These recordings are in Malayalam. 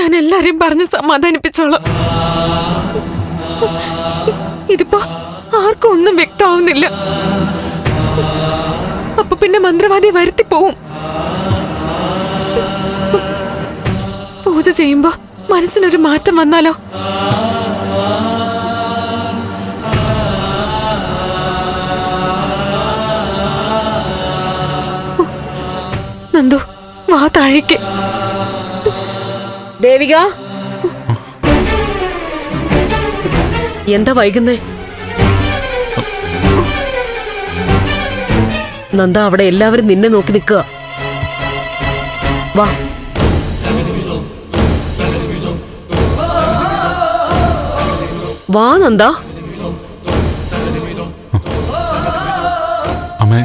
ഞാൻ എല്ലാരെയും പറഞ്ഞ് സമാധാനിപ്പിച്ചോളാം. ഇതിപ്പോ ആർക്കും ഒന്നും വ്യക്തമാവുന്നില്ല. അപ്പൊ പിന്നെ മന്ത്രവാദി വരുത്തി പോവും. പൂജ ചെയ്യുമ്പോ മനസ്സിനൊരു മാറ്റം വന്നാലോ? നന്ദു, വാ താഴേക്ക്. ദേവിക, എന്താ വൈകുന്നേ? നന്ദ, അവിടെ എല്ലാവരും നിന്നെ നോക്കി നിൽക്കുക. വാ. വാ നന്ദ. അമ്മേ,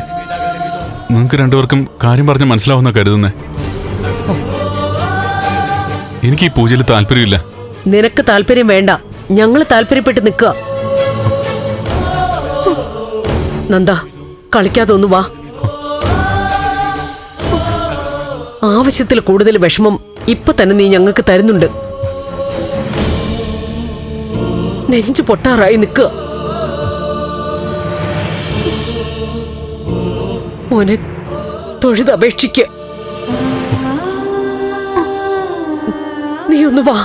നിങ്ങൾക്ക് രണ്ടുപേർക്കും കാര്യം പറഞ്ഞ് മനസ്സിലാവുന്ന കരുതുന്നേ. എനിക്ക് ഈ പൂജയിൽ താല്പര്യമില്ല. നിനക്ക് താല്പര്യം വേണ്ട, ഞങ്ങള് താല്പര്യപ്പെട്ട് നിൽക്കുക. നന്ദ, കളിക്കാതെ ഒന്ന് വാ. ആവശ്യത്തിൽ കൂടുതൽ വിഷമം ഇപ്പൊ തന്നെ നീ ഞങ്ങൾക്ക് തരുന്നുണ്ട്. നെഞ്ചു പൊട്ടാറായി നിൽക്കുക. മോനെ തൊഴുതപേക്ഷിക്ക. നീ ഒന്ന് വാ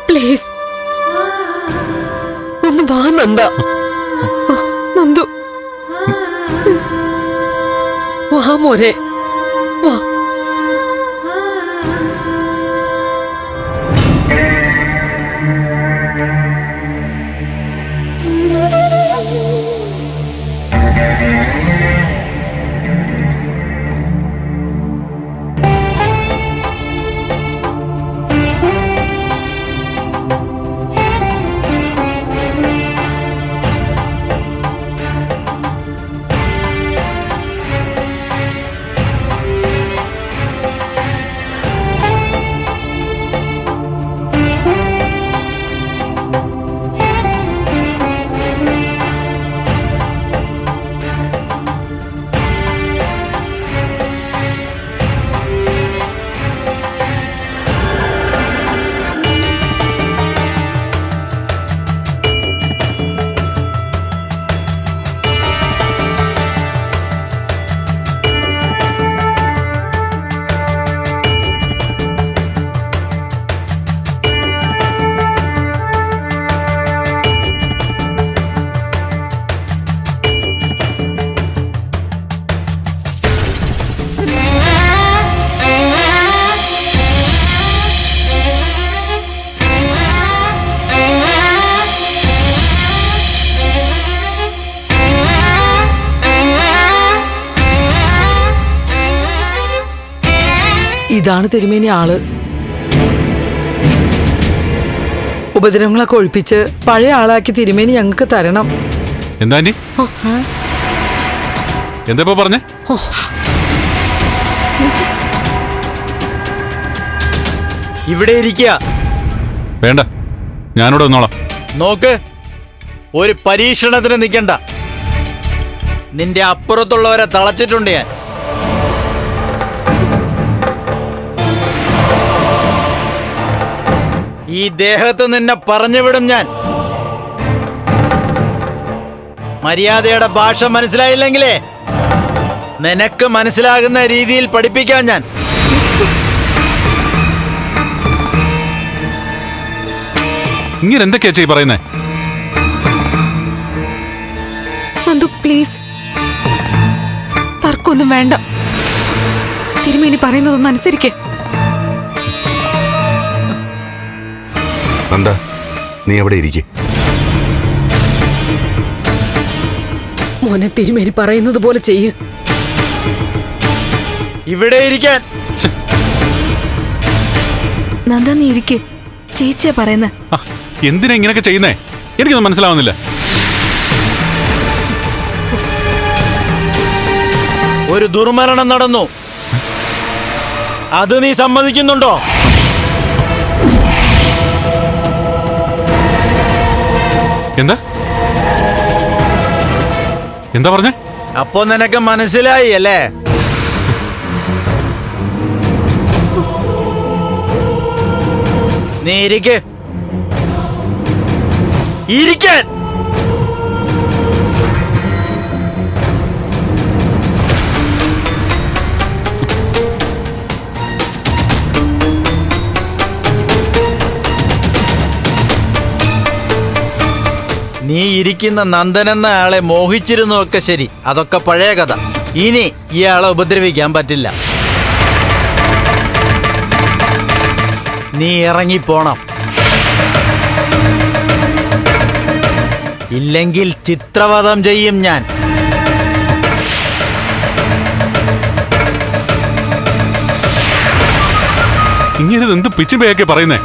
പ്ലീസ്. ഒന്ന് വാ നന്ദ. നന്ദു, വാ മോനെ, വാ. ഇതാണ് തിരുമേനി ആള്. ഉപദ്രവങ്ങളൊക്കെ ഒഴിപ്പിച്ച് പഴയ ആളാക്കി തിരുമേനി ഞങ്ങൾക്ക് തരണം. എന്താ ആന്റി? എന്താ പറഞ്ഞേ? ഇവിടെ ഇരിക്കുക. വേണ്ട, ഞാനിവിടെ വന്നോളാം. നോക്ക്, ഒരു പരീക്ഷണത്തിന് നിൽക്കണ്ട. നിന്റെ അപ്പുറത്തുള്ളവരെ തളച്ചിട്ടുണ്ട് ഞാൻ. ഈ ദേഹത്ത് നിന്നെ പറഞ്ഞുവിടും ഞാൻ. മര്യാദയുടെ ഭാഷ മനസ്സിലായില്ലെങ്കിലേ നിനക്ക് മനസ്സിലാകുന്ന രീതിയിൽ പഠിപ്പിക്കാൻ ഞാൻ. ഇങ്ങനെ എന്തൊക്കെയാ ചെയ് പറയുന്നേ? നന്ദു പ്ലീസ്, തർക്കൊന്നും വേണ്ട. തിരുമേനി പറയുന്നതൊന്നും അനുസരിക്കേ. നന്ദ, നീ എവിടെ ഇരിക്കേ? മോനെ, തിരുമേനി പറയുന്നത് പോലെ ചെയ്യ്. ഇവിടെ ഇരിക്കാൻ. നന്ദ, നീ ഇരിക്കേ. ചേച്ചിയാ പറയുന്നേ. എന്തിനാ ഇങ്ങനെയൊക്കെ ചെയ്യുന്നേ? എനിക്കൊന്നും മനസ്സിലാവുന്നില്ല. ഒരു ദുർമരണം നടന്നു, അത് നീ സമ്മതിക്കുന്നുണ്ടോ? എന്താ എന്താ പറഞ്ഞേ? അപ്പൊ നിനക്ക് മനസ്സിലായി അല്ലേ? നീ ഇരിക്ക്. ഇരിക്കാൻ. നീ ഇരിക്കുന്ന നന്ദൻ എന്ന ആളെ മോഹിച്ചിരുന്നു ഒക്കെ ശരി, അതൊക്കെ പഴയ കഥ. ഇനി ഇയാളെ ഉപദ്രവിക്കാൻ പറ്റില്ല. നീ ഇറങ്ങിപ്പോണം. ഇല്ലെങ്കിൽ ചിത്രവധം ചെയ്യും ഞാൻ. ഇങ്ങനെ എന്ത് പിച്ചുമ്പയൊക്കെ പറയുന്നേ?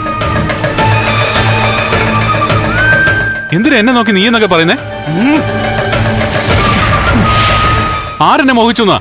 എന്തിനാ എന്നെ നോക്കി നീ എന്നൊക്കെ പറയുന്നേ? ആരെന്നെ മോഹിച്ചു എന്നാ?